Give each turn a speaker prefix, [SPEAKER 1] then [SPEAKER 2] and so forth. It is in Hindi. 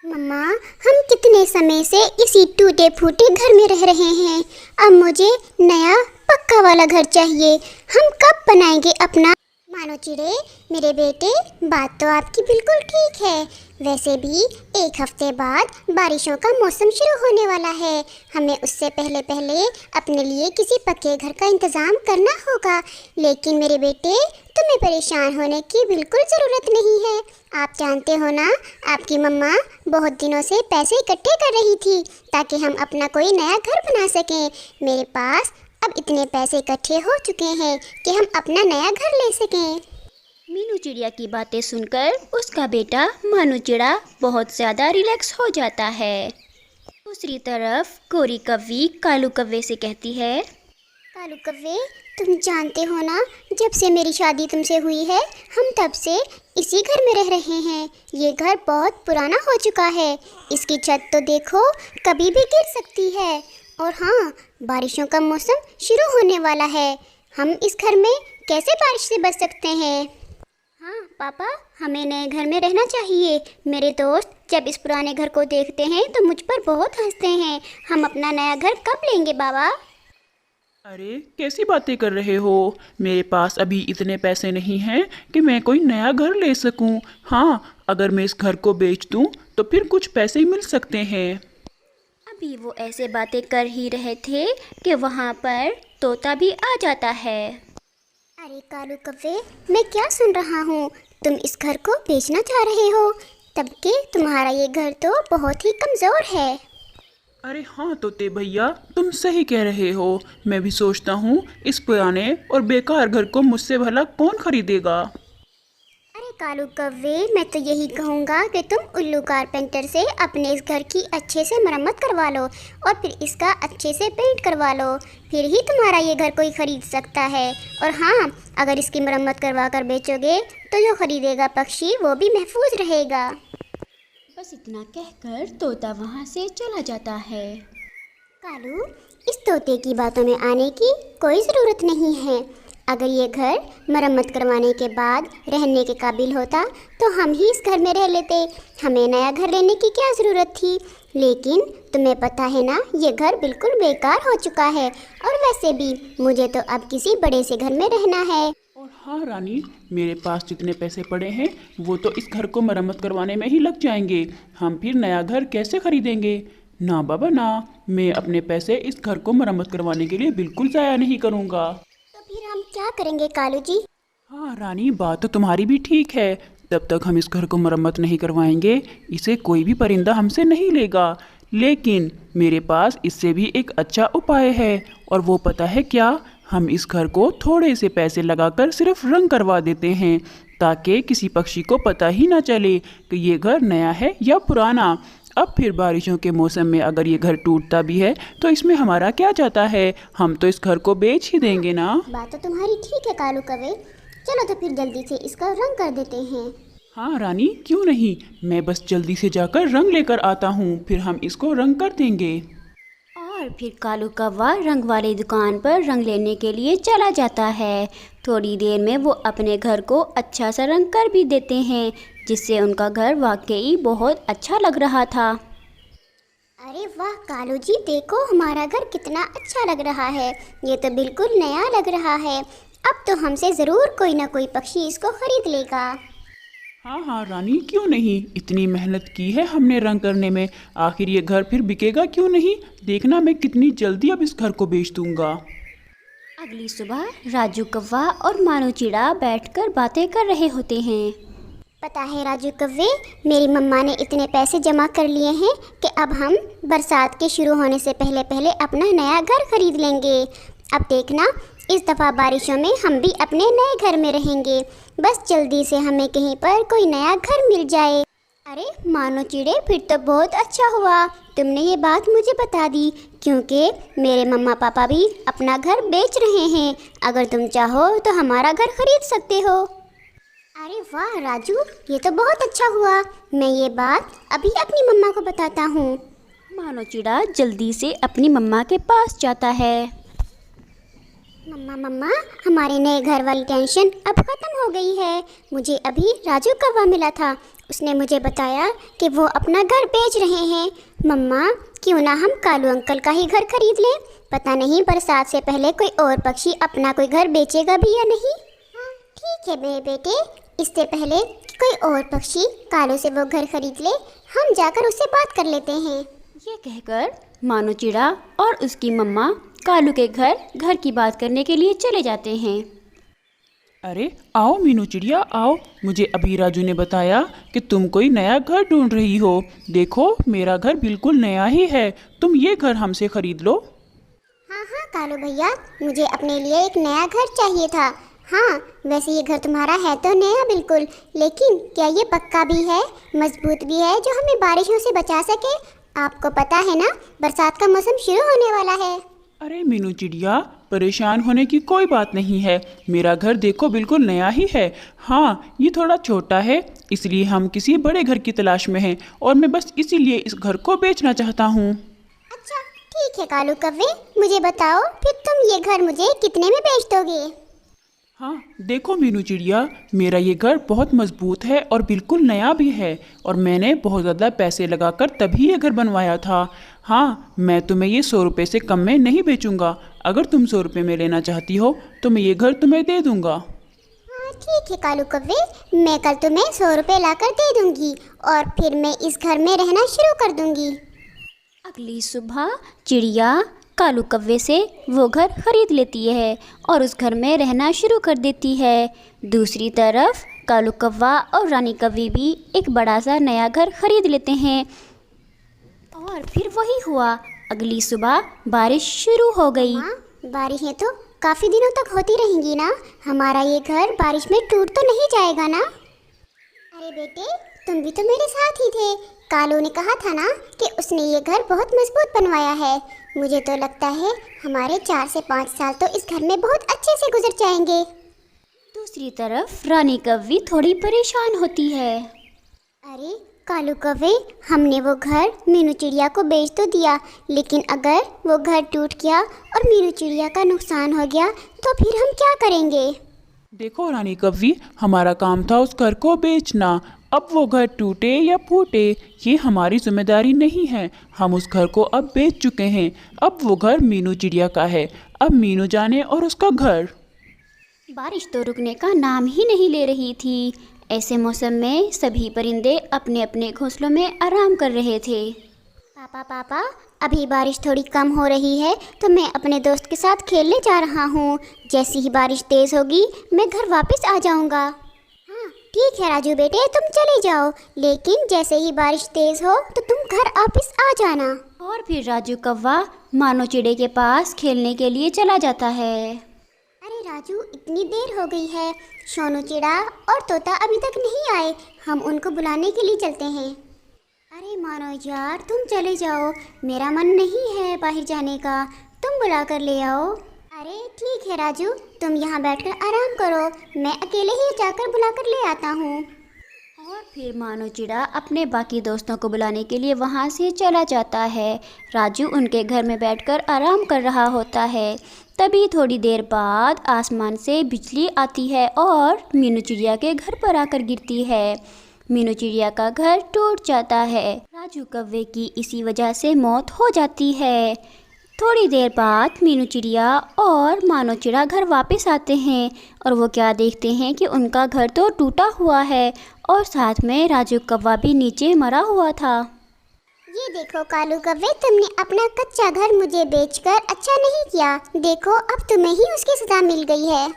[SPEAKER 1] मम्मा, हम कितने समय से इसी टूटे फूटे घर में रह रहे हैं। अब मुझे नया पक्का वाला घर चाहिए। हम कब बनाएंगे अपना? मानो चिड़े, मेरे बेटे, बात तो आपकी बिल्कुल ठीक है। वैसे भी एक हफ्ते बाद बारिशों का मौसम शुरू होने वाला है। हमें उससे पहले पहले अपने लिए किसी पक्के घर का इंतज़ाम करना होगा। लेकिन मेरे बेटे, तुम्हें परेशान होने की बिल्कुल ज़रूरत नहीं है। आप जानते हो ना, आपकी मम्मा बहुत दिनों से पैसे इकट्ठे कर रही थी ताकि हम अपना कोई नया घर बना सकें। मेरे पास अब इतने पैसे इकट्ठे हो चुके हैं कि हम अपना नया घर ले सकें।
[SPEAKER 2] मीनू चिड़िया की बातें सुनकर उसका बेटा मानू चिड़ा बहुत ज़्यादा रिलैक्स हो जाता है। दूसरी तरफ कोरी कव्वी कालू कव्वे से कहती है,
[SPEAKER 1] कालू कव्वे, तुम जानते हो ना, जब से मेरी शादी तुमसे हुई है हम तब से इसी घर में रह रहे हैं। ये घर बहुत पुराना हो चुका है। इसकी छत तो देखो, कभी भी गिर सकती है। और हाँ, बारिशों का मौसम शुरू होने वाला है। हम इस घर में कैसे बारिश से बच सकते हैं? हाँ पापा, हमें नए घर में रहना चाहिए। मेरे दोस्त जब इस पुराने घर को देखते हैं तो मुझ पर बहुत हंसते हैं। हम अपना नया घर कब लेंगे बाबा?
[SPEAKER 3] अरे कैसी बातें कर रहे हो। मेरे पास अभी इतने पैसे नहीं हैं कि मैं कोई नया घर ले सकूं। हाँ, अगर मैं इस घर को बेच दूं तो फिर कुछ पैसे मिल सकते हैं।
[SPEAKER 2] अभी वो ऐसे बातें कर ही रहे थे कि वहाँ पर तोता भी आ जाता है।
[SPEAKER 1] अरे कालू कव्वे, मैं क्या सुन रहा हूँ? तुम इस घर को बेचना चाह रहे हो? तब कि तुम्हारा ये घर तो बहुत ही कमज़ोर है।
[SPEAKER 3] अरे हाँ तोते भैया, तुम सही कह रहे हो। मैं भी सोचता हूँ इस पुराने और बेकार घर को मुझसे भला कौन खरीदेगा।
[SPEAKER 1] अरे कालू कव्वे, मैं तो यही कहूँगा कि तुम उल्लू कारपेंटर से अपने इस घर की अच्छे से मरम्मत करवा लो और फिर इसका अच्छे से पेंट करवा लो। फिर ही तुम्हारा ये घर कोई ख़रीद सकता है। और हाँ, अगर इसकी मरम्मत करवा कर बेचोगे तो जो ख़रीदेगा पक्षी वो भी महफूज रहेगा।
[SPEAKER 2] बस इतना कहकर तोता वहाँ से चला जाता है।
[SPEAKER 1] कालू, इस तोते की बातों में आने की कोई ज़रूरत नहीं है। अगर ये घर मरम्मत करवाने के बाद रहने के काबिल होता तो हम ही इस घर में रह लेते। हमें नया घर लेने की क्या ज़रूरत थी? लेकिन तुम्हें पता है ना, ये घर बिल्कुल बेकार हो चुका है। और वैसे भी मुझे तो अब किसी बड़े से घर में रहना है।
[SPEAKER 3] और हाँ रानी, मेरे पास जितने पैसे पड़े हैं वो तो इस घर को मरम्मत करवाने में ही लग जाएंगे। हम फिर नया घर कैसे खरीदेंगे? ना बाबा ना, मैं अपने पैसे इस घर को मरम्मत करवाने के लिए बिल्कुल ज़ाया नहीं करूँगा।
[SPEAKER 1] तो फिर हम क्या करेंगे कालू जी?
[SPEAKER 3] हाँ रानी, बात तो तुम्हारी भी ठीक है। तब तक हम इस घर को मरम्मत नहीं करवाएंगे, इसे कोई भी परिंदा हमसे नहीं लेगा। लेकिन मेरे पास इससे भी एक अच्छा उपाय है। और वो पता है क्या? हम इस घर को थोड़े से पैसे लगाकर सिर्फ रंग करवा देते हैं ताकि किसी पक्षी को पता ही ना चले कि ये घर नया है या पुराना। अब फिर बारिशों के मौसम में अगर ये घर टूटता भी है तो इसमें हमारा क्या जाता है? हम तो इस घर को बेच ही देंगे ना।
[SPEAKER 1] बात तो तुम्हारी ठीक है कालू कव्वे। चलो तो फिर जल्दी से इसका रंग कर देते हैं।
[SPEAKER 3] हाँ रानी, क्यों नहीं। मैं बस जल्दी से जाकर रंग लेकर आता हूँ, फिर हम इसको रंग कर देंगे।
[SPEAKER 2] और फिर कालू कौवा रंग वाली दुकान पर रंग लेने के लिए चला जाता है। थोड़ी देर में वो अपने घर को अच्छा सा रंग कर भी देते हैं, जिससे उनका घर वाकई बहुत अच्छा लग रहा था।
[SPEAKER 1] अरे वाह कालू जी, देखो हमारा घर कितना अच्छा लग रहा है। ये तो बिल्कुल नया लग रहा है। अब तो हमसे ज़रूर कोई ना कोई पक्षी इसको खरीद लेगा।
[SPEAKER 3] हाँ हाँ रानी, क्यों नहीं। इतनी मेहनत की है हमने रंग करने में, आखिर ये घर फिर बिकेगा क्यों नहीं। देखना मैं कितनी जल्दी अब इस घर को बेच दूंगा।
[SPEAKER 2] अगली सुबह राजू कौवा और मानू चिड़ा बैठकर बातें कर रहे होते हैं।
[SPEAKER 1] पता है राजू कव्वे, मेरी मम्मा ने इतने पैसे जमा कर लिए हैं कि अब हम बरसात के शुरू होने से पहले पहले अपना नया घर खरीद लेंगे। अब देखना, इस दफ़ा बारिशों में हम भी अपने नए घर में रहेंगे। बस जल्दी से हमें कहीं पर कोई नया घर मिल जाए। अरे मानो चिड़े, फिर तो बहुत अच्छा हुआ तुमने ये बात मुझे बता दी, क्योंकि मेरे मम्मा पापा भी अपना घर बेच रहे हैं। अगर तुम चाहो तो हमारा घर खरीद सकते हो। अरे वाह राजू, ये तो बहुत अच्छा हुआ। मैं ये बात अभी अपनी मम्मा को बताता हूँ।
[SPEAKER 2] मानो चिड़ा जल्दी से अपनी मम्मा के पास जाता है।
[SPEAKER 1] मम्मा मम्मा, हमारे नए घर वाली टेंशन अब ख़त्म हो गई है। मुझे अभी राजू कौवा मिला था, उसने मुझे बताया कि वो अपना घर बेच रहे हैं। मम्मा, क्यों ना हम कालू अंकल का ही घर खरीद लें? पता नहीं बरसात से पहले कोई और पक्षी अपना कोई घर बेचेगा भी या नहीं। हाँ ठीक है मेरे बेटे, इससे पहले कि कोई और पक्षी कालू से वो घर खरीद ले, हम जाकर उससे बात कर लेते हैं।
[SPEAKER 2] ये कहकर मानो चिड़ा और उसकी मम्मा कालू के घर की बात करने के लिए चले जाते हैं।
[SPEAKER 3] अरे आओ मीनू चिड़िया आओ, मुझे अभी राजू ने बताया कि तुम कोई नया घर ढूंढ रही हो। देखो मेरा घर बिल्कुल नया ही है, तुम ये घर हमसे खरीद लो।
[SPEAKER 1] हाँ हाँ कालू भैया, मुझे अपने लिए एक नया घर चाहिए था। हाँ वैसे ये घर तुम्हारा है तो नया बिल्कुल, लेकिन क्या ये पक्का भी है, मजबूत भी है, जो हमें बारिशों से बचा सके? आपको पता है ना, बरसात का मौसम शुरू होने वाला है।
[SPEAKER 3] अरे मीनू चिड़िया, परेशान होने की कोई बात नहीं है। मेरा घर देखो बिल्कुल नया ही है। हाँ ये थोड़ा छोटा है, इसलिए हम किसी बड़े घर की तलाश में हैं और मैं बस इसीलिए इस घर को बेचना चाहता हूँ।
[SPEAKER 1] अच्छा ठीक है कालू कव्वे, मुझे बताओ फिर तुम ये घर मुझे कितने में बेच दोगे?
[SPEAKER 3] हाँ देखो मीनू चिड़िया, मेरा ये घर बहुत मजबूत है और बिल्कुल नया भी है, और मैंने बहुत ज़्यादा पैसे लगाकर तभी ये घर बनवाया था। हाँ मैं तुम्हें ये 100 रुपये से कम में नहीं बेचूंगा। अगर तुम 100 रुपये में लेना चाहती हो तो मैं ये घर तुम्हें दे दूंगा।
[SPEAKER 1] हाँ ठीक है कालू कव्वे, मैं कल तुम्हें 100 रुपये लाकर दे दूंगी और फिर मैं इस घर में रहना शुरू कर दूंगी।
[SPEAKER 2] अगली सुबह चिड़िया कालू कव्वे से वो घर खरीद लेती है और उस घर में रहना शुरू कर देती है। दूसरी तरफ कालू कव्वा और रानी कव्वी भी एक बड़ा सा नया घर खरीद लेते हैं। और फिर वही हुआ, अगली सुबह बारिश शुरू हो गई।
[SPEAKER 1] हाँ बारिशें तो काफ़ी दिनों तक होती रहेंगी ना, हमारा ये घर बारिश में टूट तो नहीं जाएगा ना? अरे बेटे, तुम भी तो मेरे साथ ही थे। कालू ने कहा था ना कि उसने ये घर बहुत मजबूत बनवाया है। मुझे तो लगता है हमारे 4 से 5 साल तो इस घर में बहुत अच्छे से गुजर जाएंगे।
[SPEAKER 2] दूसरी तरफ रानी कव्वी थोड़ी परेशान होती है।
[SPEAKER 1] अरे कालू कव्वे, हमने वो घर मीनू चिड़िया को बेच तो दिया, लेकिन अगर वो घर टूट गया और मीनू चिड़िया का नुकसान हो गया तो फिर हम क्या करेंगे?
[SPEAKER 3] देखो रानी कव्वी, हमारा काम था उस घर को बेचना। अब वो घर टूटे या फूटे ये हमारी जिम्मेदारी नहीं है। हम उस घर को अब बेच चुके हैं। अब वो घर मीनू चिड़िया का है। अब मीनू जाने और उसका घर।
[SPEAKER 2] बारिश तो रुकने का नाम ही नहीं ले रही थी। ऐसे मौसम में सभी परिंदे अपने अपने घोंसलों में आराम कर रहे थे।
[SPEAKER 1] पापा पापा, अभी बारिश थोड़ी कम हो रही है तो मैं अपने दोस्त के साथ खेलने जा रहा हूँ। जैसी ही बारिश तेज़ होगी मैं घर वापस आ जाऊँगा। हाँ ठीक है राजू बेटे, तुम चले जाओ, लेकिन जैसे ही बारिश तेज़ हो तो तुम घर वापस आ जाना।
[SPEAKER 2] और फिर राजू कौवा मानो चिड़े के पास खेलने के लिए चला जाता है।
[SPEAKER 1] अरे राजू, इतनी देर हो गई है, सोनू चिड़ा और तोता अभी तक नहीं आए, हम उनको बुलाने के लिए चलते हैं। अरे मानो यार, तुम चले जाओ, मेरा मन नहीं है बाहर जाने का, तुम बुला कर ले आओ। अरे ठीक है राजू, तुम यहाँ बैठकर आराम करो, मैं अकेले ही जाकर बुला कर ले आता हूँ।
[SPEAKER 2] और फिर मानो चिड़ा अपने बाकी दोस्तों को बुलाने के लिए वहाँ से चला जाता है। राजू उनके घर में बैठकर आराम कर रहा होता है। तभी थोड़ी देर बाद आसमान से बिजली आती है और मीनू चिड़िया के घर पर आकर गिरती है। मीनू चिड़िया का घर टूट जाता है। राजू कौवे की इसी वजह से मौत हो जाती है। थोड़ी देर बाद मीनू चिड़िया और मानो चिड़ा घर वापस आते हैं और वो क्या देखते हैं कि उनका घर तो टूटा हुआ है और साथ में राजू कौवा भी नीचे मरा हुआ था।
[SPEAKER 1] ये देखो कालू कव्वे, तुमने अपना कच्चा घर मुझे बेचकर अच्छा नहीं किया। देखो अब तुम्हें ही उसकी सजा मिल गई है।